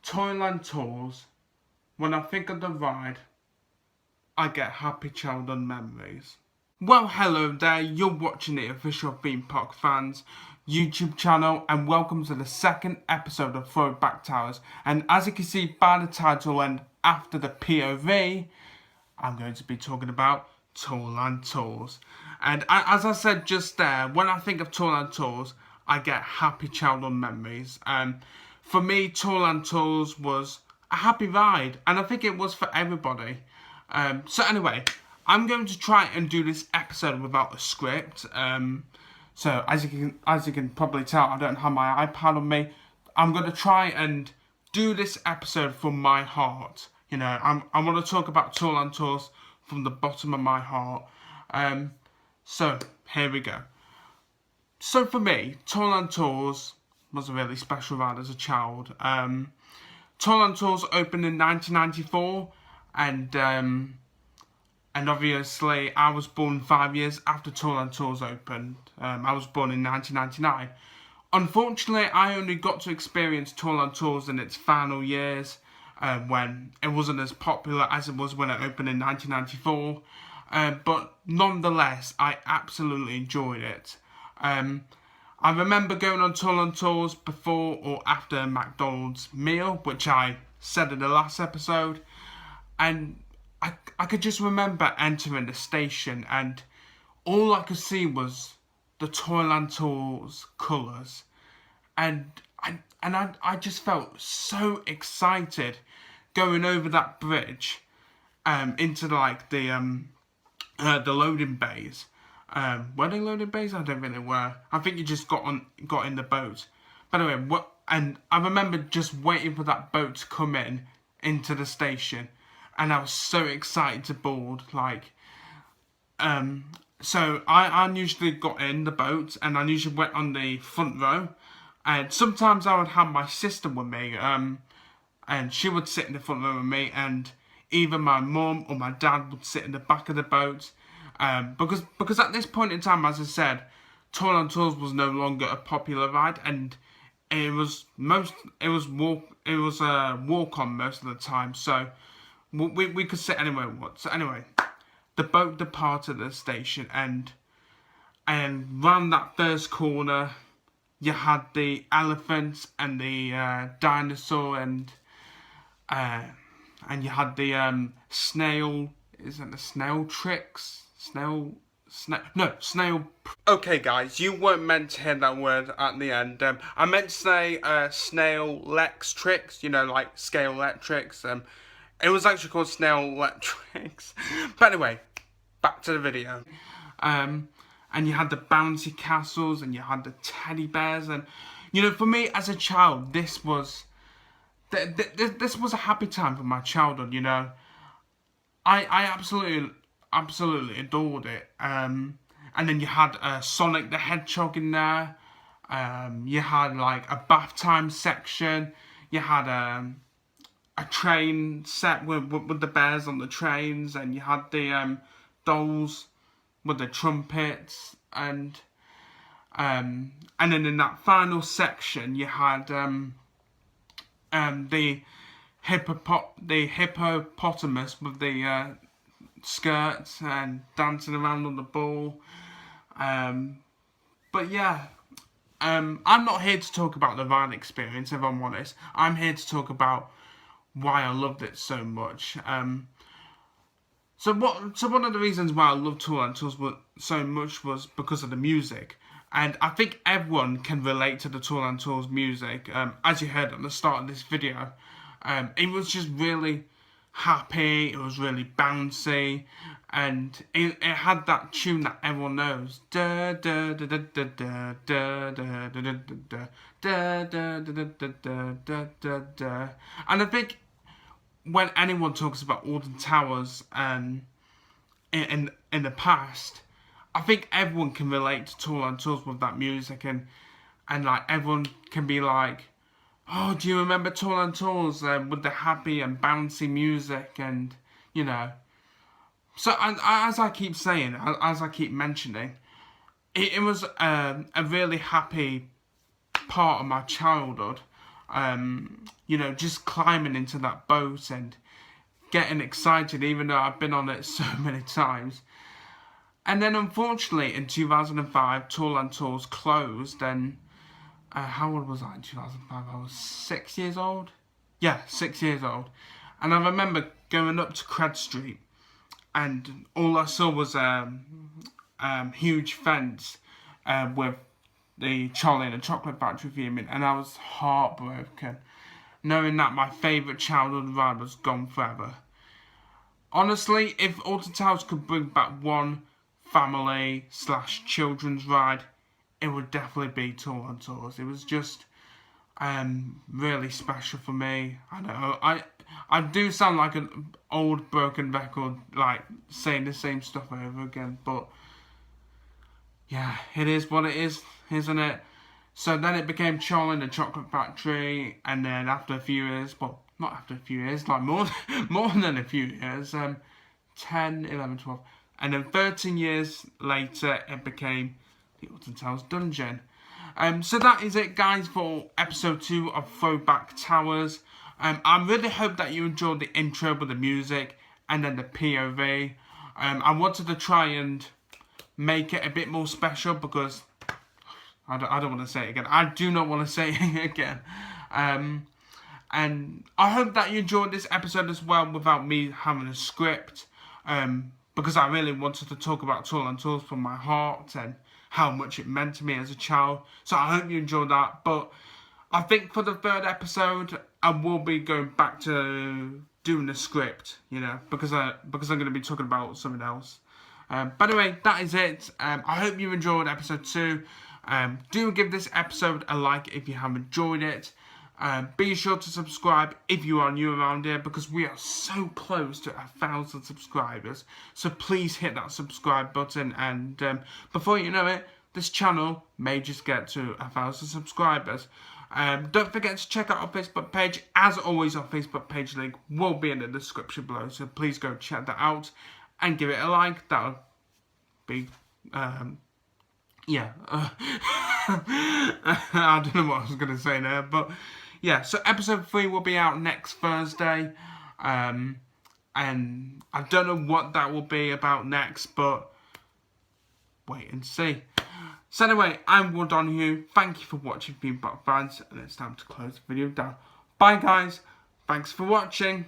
Toyland Tours, when I think of the ride, I get happy childhood memories. Well, hello there, you're watching the official Theme Park Fans YouTube channel, and welcome to the second episode of Throwback Towers. And as you can see by the title and after the POV, I'm going to be talking about Toyland Tours. And as I said just there, when I think of Toyland Tours, I get happy childhood memories. For me, Toyland Tours was a happy ride, and I think it was for everybody. So anyway, I'm going to try and do this episode without a script. So as you can probably tell, I don't have my iPad on me. I'm going to try and do this episode from my heart. You know, I want to talk about Toyland Tours from the bottom of my heart. So here we go. So for me, Toyland Tours was a really special ride as a child. Toyland Tours opened in 1994, and obviously I was born 5 years after Toyland Tours opened. I was born in 1999. Unfortunately, I only got to experience Toyland Tours in its final years, when it wasn't as popular as it was when it opened in 1994. But nonetheless, I absolutely enjoyed it. I remember going on Toyland Tours before or after a McDonald's meal, which I said in the last episode, and I could just remember entering the station and all I could see was the Toyland Tours colours, and I just felt so excited going over that bridge into like the loading bays. Were they loading bays? I don't think they were. I think you just got in the boat. But anyway, and I remember just waiting for that boat to come into the station, and I was so excited to board. So I usually got in the boat, and I usually went on the front row, and sometimes I would have my sister with me, and she would sit in the front row with me, and either my mum or my dad would sit in the back of the boat. Because at this point in time, as I said, Toyland Tours was no longer a popular ride, and it was a walk on most of the time. So we could sit anywhere we want. So anyway, the boat departed the station, and round that first corner, you had the elephants and the dinosaur, and you had the snail. Is it the snail tricks? Snail. Okay, guys, you weren't meant to hear that word at the end. I meant to say snail lex tricks. You know, like scale electrics. It was actually called snail electrics. But anyway, back to the video. And you had the bouncy castles, and you had the teddy bears, and you know, for me as a child, this was a happy time for my childhood. You know, I absolutely adored it. And then you had Sonic the Hedgehog in there. You had like a bath time section. You had a train set with the bears on the trains, and you had the dolls with the trumpets, and then in that final section you had the hippopotamus with the skirts and dancing around on the ball. But yeah, I'm not here to talk about the ride experience, if I'm honest. I'm here to talk about why I loved it so much. So one of the reasons why I loved Toyland Tours so much was because of the music. And I think everyone can relate to the Toyland Tours music. As you heard at the start of this video, it was just really happy, it was really bouncy, and it had that tune that everyone knows. Da da da da da da da da da da da da da da. And I think when anyone talks about Alton Towers in the past, I think everyone can relate to Toyland Tours with that music, and like everyone can be like, oh, do you remember Toyland Tours with the happy and bouncy music, and you know. So as I keep saying, as I keep mentioning, it was a really happy part of my childhood. you know, just climbing into that boat and getting excited, even though I've been on it so many times. And then unfortunately in 2005, Toyland Tours closed, and how old was I in 2005? I was 6 years old? Yeah, 6 years old. And I remember going up to Cred Street, and all I saw was a huge fence with the Charlie and the Chocolate Factory theme, and I was heartbroken, knowing that my favourite childhood ride was gone forever. Honestly, if Alton Towers could bring back one family/children's ride, it would definitely be Toyland Tours. It was just really special for me. I know I do sound like an old broken record, like saying the same stuff over again, but yeah, it is what it is, isn't it? So then it became Charlie and the Chocolate Factory, and then after a few years, well, not after a few years, like more than a few years, 10, 11, 12, and then 13 years later, it became the Alton Towers Dungeon. So that is it, guys, for episode 2 of Throwback Towers. I really hope that you enjoyed the intro with the music and then the POV. I wanted to try and make it a bit more special because I don't want to say it again. I do not want to say it again. And I hope that you enjoyed this episode as well without me having a script. Because I really wanted to talk about Toyland Tours from my heart and how much it meant to me as a child. So I hope you enjoyed that. But I think for the 3rd episode, I will be going back to doing the script, you know, because I'm going to be talking about something else. But anyway, that is it. I hope you enjoyed episode 2. Do give this episode a like if you have enjoyed it. Be sure to subscribe if you are new around here, because we are so close to 1,000 subscribers. So please hit that subscribe button, and before you know it, this channel may just get to 1,000 subscribers. Don't forget to check out our Facebook page. As always, our Facebook page link will be in the description below, so please go check that out and give it a like. That'll be yeah. I don't know what I was going to say there, but yeah, so episode 3 will be out next Thursday, and I don't know what that will be about next, but wait and see. So anyway, I'm Will Donahue. Thank you for watching, Theme Park fans, and it's time to close the video down. Bye guys, thanks for watching.